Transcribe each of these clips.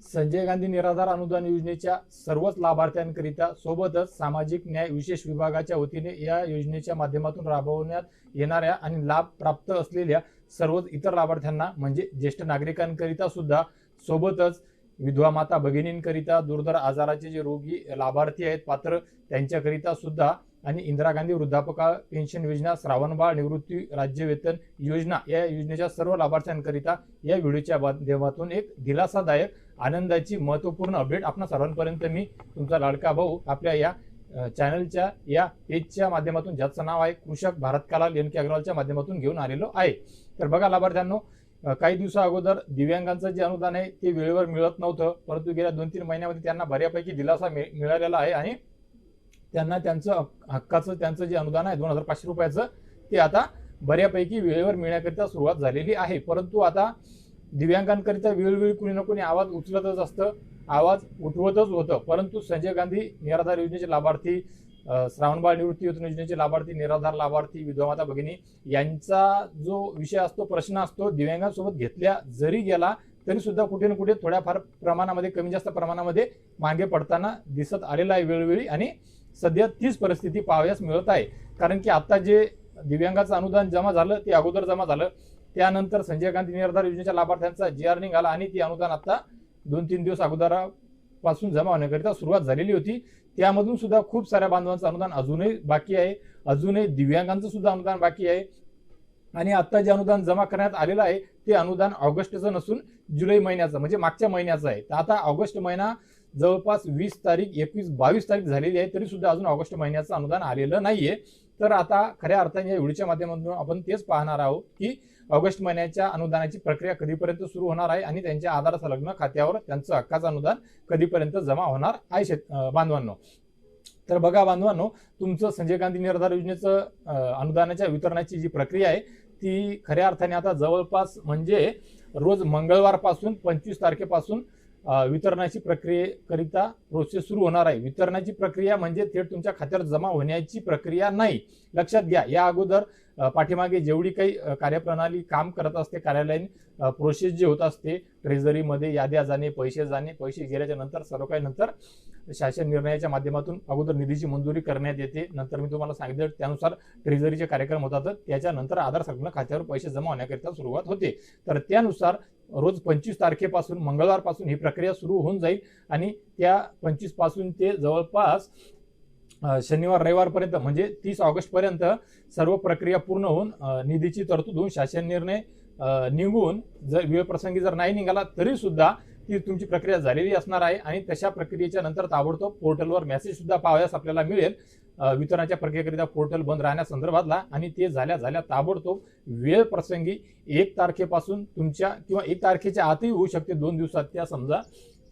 संजय गांधी निराधार अनुदान योजनेच्या सर्वच लाभार्थ्यांकरिता सोबतच सामाजिक न्याय विशेष विभागाच्या वतीने या योजनेच्या माध्यमातून राबवण्यात येणाऱ्या आणि लाभ प्राप्त असलेल्या सर्वच इतर लाभार्थ्यांना म्हणजे ज्येष्ठ नागरिकांकरिता सुद्धा सोबतच विधवा माता भगिनींकरिता दुर्धर आजाराचे जे रोगी लाभार्थी आहेत पात्र त्यांच्याकरिता सुद्धा आणि इंदिरा गांधी वृद्धापकाळ पेन्शन योजना श्रावणबाळ निवृत्ती राज्य वेतन योजना या योजनेच्या सर्व लाभार्थ्यांकरिता या व्हिडिओच्या माध्यमातून एक दिलासादायक आनंदाची महत्त्वपूर्ण अपडेट आपणा सर्वांपर्यंत मी तुमचा लाडका भाऊ आपल्या या चॅनलच्या या पेजच्या माध्यमातून ज्याचं नाव आहे कृषक भारत कालाल एन.के. अग्रवालच्या माध्यमातून घेऊन आलेलो आहे। तर बघा लाभार्थ्यांनो, काही दिवसा अगोदर दिव्यांगांचं जे अनुदान आहे ते वेळेवर मिळत नव्हतं, परंतु गेल्या 2-3 महिन्यामध्ये त्यांना बऱ्यापैकी दिलासा मिळालेला आहे आणि त्यांना त्यांचं हक्काचं त्यांचं जे अनुदान आहे 2500 रुपयाचं ते आता बऱ्यापैकी वेळेवर मिळण्याकरिता सुरुवात झालेली आहे। परंतु आता दिव्यांगांकरिता वेळोवेळी कुणी ना कुणी आवाज उचलतच असतं, आवाज उठवतच होतं, परंतु संजय गांधी निराधार योजनेचे लाभार्थी, श्रावणबाळ निवृत्ती वेतन योजनेचे लाभार्थी, निराधार लाभार्थी, विधवा माता भगिनी यांचा जो विषय असतो, प्रश्न असतो, दिव्यांगांसोबत घेतल्या जरी गेला तरी सुद्धा कुठे ना कुठे थोड्याफार प्रमाणामध्ये कमी जास्त प्रमाणामध्ये मागे पडताना दिसत आलेला आहे वेळोवेळी आणि सध्या तीच परिस्थिती पाहावयास मिळत आहे। कारण की आता जे दिव्यांगाचं अनुदान जमा झालं ते अगोदर जमा झालं, त्यानंतर संजय गांधी निराधार योजनेच्या लाभार्थ्यांचा जी.आर. निघाला आणि ती अनुदान आता 2-3 दिवस अगोदरापासून जमा होण्याकरिता सुरुवात झालेली होती। त्यामधून सुद्धा खूप साऱ्या बांधवांचं अनुदान अजूनही बाकी आहे, अजूनही दिव्यांगांचं सुद्धा अनुदान बाकी आहे आणि आता जे अनुदान जमा करण्यात आलेलं आहे ते अनुदान ऑगस्टचं नसून जुलै महिन्याचं म्हणजे मागच्या महिन्याचं आहे। तर आता ऑगस्ट महिना जवळपास 20 तारीख 21-22 तारीख झालेली आहे तरी सुद्धा अजून ऑगस्ट महिन्याचं अनुदान आलेलं नाहीये। तर आता खऱ्या अर्थाने या व्हिडिओच्या माध्यमातून आपण तेच पाहणार आहोत की ऑगस्ट महिन्याच्या अनुदानाची प्रक्रिया कधीपर्यंत सुरू होणार आहे आणि त्यांच्या आधार संलग्न खात्यावर त्यांचं हक्काचं अनुदान कधीपर्यंत जमा होणार आहे बांधवांनो। तर बघा बांधवांनो, तुमचं संजय गांधी निराधार योजनेचं अनुदानाच्या वितरणाची जी प्रक्रिया आहे ती खऱ्या अर्थाने आता जवळपास म्हणजे रोज मंगळवारपासून 25 तारखेपासून वितरणाची प्रक्रियेकरिता प्रोसेस सुरू होणार आहे। वितरणाची प्रक्रिया म्हणजे थेट तुमच्या खात्यावर जमा होण्याची प्रक्रिया नाही, लक्षात घ्या। या अगोदर पाठीमागे जेवढी काही कार्यप्रणाली काम करत असते, कार्यालयीन प्रोसेस जे होत असते, ट्रेझरीमध्ये याद्या जाणे, पैसे गेल्याच्या नंतर सर्व काही नंतर शासन निर्णयाच्या माध्यमातून अगोदर निधीची मंजुरी करण्यात येते, नंतर मी तुम्हाला सांगितलं त्यानुसार ट्रेझरीचे कार्यक्रम होतात, त्याच्यानंतर आधार संलग्न खात्यावर पैसे जमा होण्याकरिता सुरुवात होते। तर त्यानुसार रोज 25 तारखेपासून मंगळवारपासून ही प्रक्रिया सुरू होऊन जाईल आणि त्या 25 पासून ते जवळपास शनिवार रविवारपर्यंत म्हणजे 30 ऑगस्ट पर्यंत सर्व प्रक्रिया पूर्ण होऊन निधीची तरतूद होऊन शासन निर्णय निघून जर वेळ प्रसंगी जर नाही निघाला तरी सुद्धा ती तुमची प्रक्रिया झालेली असणार आहे आणि तशा प्रक्रियेच्या नंतर ताबडतोब पोर्टलवर मेसेज सुद्धा पाहावयास आपल्याला मिळेल वितरणाच्या प्रक्रियेकरिता पोर्टल बंद राहण्यासंदर्भातला आणि ते झाल्या ताबडतोब वेळ प्रसंगी 1 तारखेपासून तुमच्या किंवा 1 तारखेच्या आतही होऊ शकते 2 दिवसात त्या समजा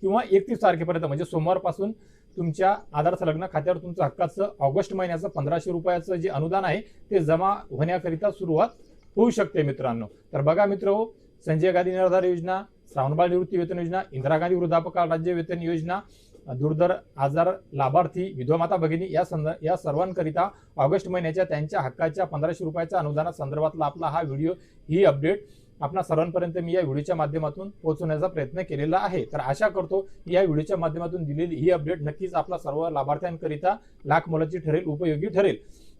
किंवा 31 तारखेपर्यंत म्हणजे सोमवारपासून तुमच्या आधार संलग्न खात्यावर तुमचं हक्काचं ऑगस्ट महिन्याचं 1500 रुपयाचं जे अनुदान आहे ते जमा होण्याकरिता सुरुवात होऊ शकते मित्रांनो। तर बघा मित्रहो, संजय गांधी निराधार योजना, श्रावणबाळ निवृत्ती वेतन योजना, इंदिरा गांधी वृद्धापकाळ राज्य वेतन योजना, दुर्धर आजार लाभार्थी, विधवा माता भगिनी या सर्वांकरिता ऑगस्ट महिन्याच्या त्यांच्या हक्काच्या 1500 रुपयाच्या अनुदानासंदर्भातला आपला हा व्हिडिओ ही अपडेट आपणा सर्वांपर्यंत मी या व्हिडिओच्या माध्यमातून पोहोचवण्याचा प्रयत्न केलेला आहे। तर आशा करतो या व्हिडिओच्या माध्यमातून दिलेली ही अपडेट नक्कीच आपल्या सर्व लाभार्थ्यांकरिता लाख मोलाची ठरेल, उपयोगी ठरेल।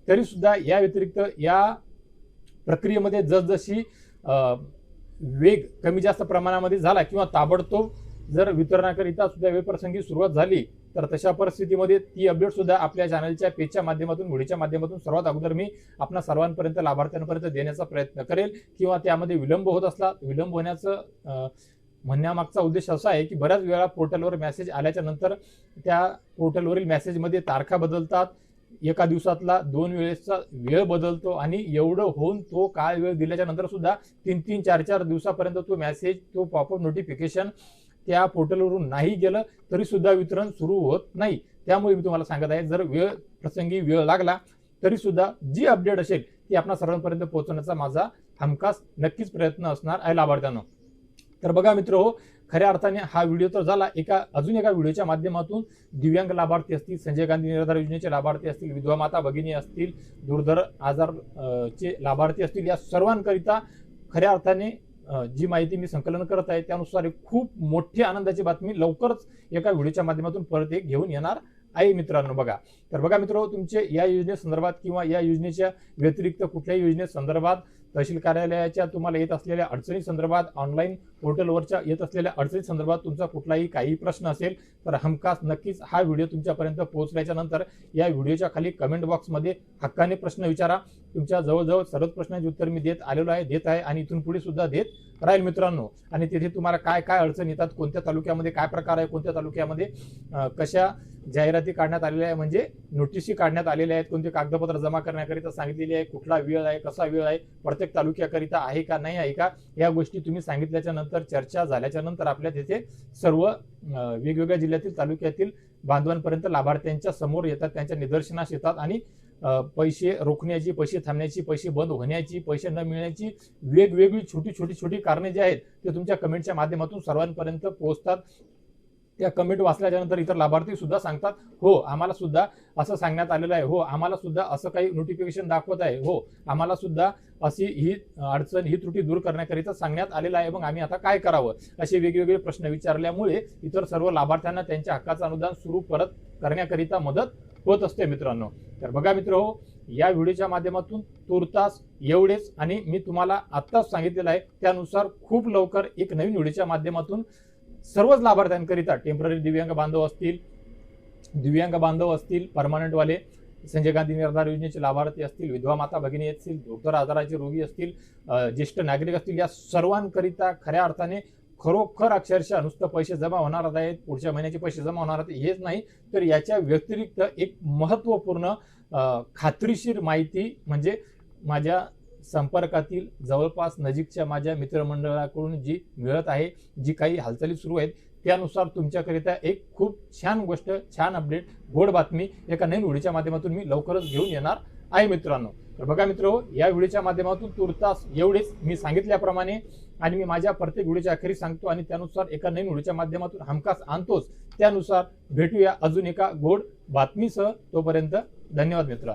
तरी सुद्धा या व्यतिरिक्त या प्रक्रियेमध्ये जसजशी वेग कमी जास्त प्रमाणामध्ये झाला किंवा ताबडतोब जर वितरणाकरिता सुद्धा वेळप्रसंगी सुरुवात झाली तर तशा परिस्थितीमध्ये ती अपडेट सुद्धा आपल्या चॅनलच्या पेजच्या माध्यमातून व्हिडिओच्या माध्यमातून सर्वात अगोदर मी आपल्या सर्वांपर्यंत लाभार्थ्यांपर्यंत देण्याचा प्रयत्न करेल किंवा त्यामध्ये विलंब होत असला विलंब होण्याचं म्हणण्यामागचा उद्देश असा आहे की बऱ्याच वेळा पोर्टलवर मेसेज आल्याच्या नंतर त्या पोर्टलवरील मेसेजमध्ये तारखा बदलतात, एका दिवसातला 2 वेळेचा वेळ बदलतो आणि एवढं होऊन तो काळ वेळ दिल्याच्या नंतर सुद्धा 3-3, 4-4 दिवसापर्यंत तो मेसेज तो पॉपअप नोटिफिकेशन त्या पोर्टलवरून नाही गेलं तरी सुद्धा वितरण सुरू होत नाही। त्यामुळे मी तुम्हाला सांगत आहे जर वेळ प्रसंगी वेळ लागला तरी सुद्धा जी अपडेट असेल ती आपल्या सर्वांपर्यंत पोहोचवण्याचा माझा हमखास नक्कीच प्रयत्न असणार आहे लाभार्थ्यांनो। तर बघा मित्रहो, खऱ्या अर्थाने हा व्हिडिओ तर झाला अजून एका व्हिडिओच्या माध्यमातून दिव्यांग लाभार्थी असतील, संजय गांधी निराधार योजनेचे लाभार्थी असतील, विधवा माता भगिनी असतील, दुर्धर आजार चे लाभार्थी असतील, या सर्वांकरिता खऱ्या अर्थाने जी माहिती मी संकलन करत आहे त्यानुसार एक खूप मोठी आनंदाची बातमी लवकरच एका व्हिडिओच्या माध्यमातून परत एक घेऊन येणार आहे मित्रांनो. बघा तर बघा मित्रांनो, तुमचे या योजनेसंदर्भात किंवा या योजनेच्या व्यतिरिक्त कुठल्याही योजनेसंदर्भात, तहसील कार्यालयाच्या तुम्हाला येत असलेल्या अडचणी संदर्भात, ऑनलाईन पोर्टलवरच्या येत असलेल्या अडचणी संदर्भात तुमचा कुठलाही काही प्रश्न असेल तर हमखास नक्कीच हा व्हिडिओ तुमच्यापर्यंत पोहोचल्याच्या नंतर या व्हिडिओच्या खाली कमेंट बॉक्समध्ये हक्काने प्रश्न विचारा. तुमच्या जवळजवळ सर्वच प्रश्नांची उत्तर मी देत आहे आणि इथून पुढे सुद्धा देत राहील मित्रांनो. आणि तिथे तुम्हाला काय काय अडचण येतात, कोणत्या तालुक्यामध्ये काय प्रकार आहे, कोणत्या तालुक्यामध्ये कशा जाहिराती काढण्यात आलेल्या आहे, म्हणजे नोटिसी काढण्यात आलेल्या आहेत, कोणते कागदपत्र जमा करण्याकरिता सांगितलेली आहे, कुठला वेळ आहे, कसा वेळ आहे, प्रत्येक तालुक्याकरिता आहे का नाही आहे का, या गोष्टी तुम्ही सांगितल्याच्या नंतर, चर्चा झाल्याच्या नंतर आपल्या तिथे सर्व वेगवेगळ्या जिल्ह्यातील तालुक्यातील बांधवांपर्यंत लाभार्थ्यांच्या समोर येतात, त्यांच्या निदर्शनास येतात आणि पैसे रोखण्याची, पैसे थांबण्याची, पैसे बंद होण्याची, पैसे न मिळण्याची वेगवेगळी छोटी कारणे जी आहेत ते तुमच्या कमेंटच्या माध्यमातून सर्वांपर्यंत पोहोचतात. त्या कमेंट वाचल्याच्या नंतर इतर लाभार्थी सुद्धा सांगतात, हो आम्हाला सुद्धा असं सांगण्यात आलेलं आहे, हो आम्हाला सुद्धा असं काही नोटिफिकेशन दाखवत आहे, हो आम्हाला सुद्धा अशी ही अडचण, ही त्रुटी दूर करण्याकरिता सांगण्यात आलेलं आहे, मग आम्ही आता काय करावं, असे वेगवेगळे प्रश्न विचारल्यामुळे इतर सर्व लाभार्थ्यांना त्यांच्या हक्काचं अनुदान सुरू परत करण्याकरिता मदत होत असते मित्रांनो. तर बघा मित्रहो, या व्हिडिओच्या माध्यमातून तुर्तास एवढेच, आणि मी तुम्हाला आत्ताच सांगितलेलं आहे त्यानुसार खूप लवकर एक नवीन व्हिडिओच्या माध्यमातून सर्वच लाभार्थ्यांकरिता, टेम्पररी दिव्यांग बांधव असतील, परमानंटवाले, संजय गांधी निर्धार योजनेचे लाभार्थी असतील, विधवा माता भगिनी असतील, डॉक्टर आजाराचे रोगी असतील, ज्येष्ठ नागरिक असतील, या सर्वांकरिता खऱ्या अर्थाने खरोखर अक्षरशः नुसतं पैसे जमा होणार आहेत, पुढच्या महिन्याचे पैसे जमा होणार आहेत हेच नाही, तर याच्या व्यतिरिक्त एक महत्त्वपूर्ण खात्रीशीर माहिती म्हणजे माझ्या संपर्कातील जवळपास नजीकच्या माझ्या मित्रमंडळाकडून जी मिळत आहे, जी काही हालचाली सुरू आहेत त्यानुसार तुमच्याकरिता एक खूप छान गोष्ट, छान अपडेट, गोड बातमी एका नवीन व्हिडिओच्या माध्यमातून मी लवकरच घेऊन येणार आहे मित्रांनो. तर बघा मित्रो, या व्हिडिओच्या माध्यमातून तुर्तास एवढेच मी सांगितल्याप्रमाणे, आणि मी माझ्या प्रत्येक व्हिडिओच्या अखेरी सांगतो आणि त्यानुसार एका नवीन व्हिडिओच्या माध्यमातून हमखास आणतोच. त्यानुसार भेटूया अजून एका गोड बातमीसह. तोपर्यंत धन्यवाद मित्रांनो.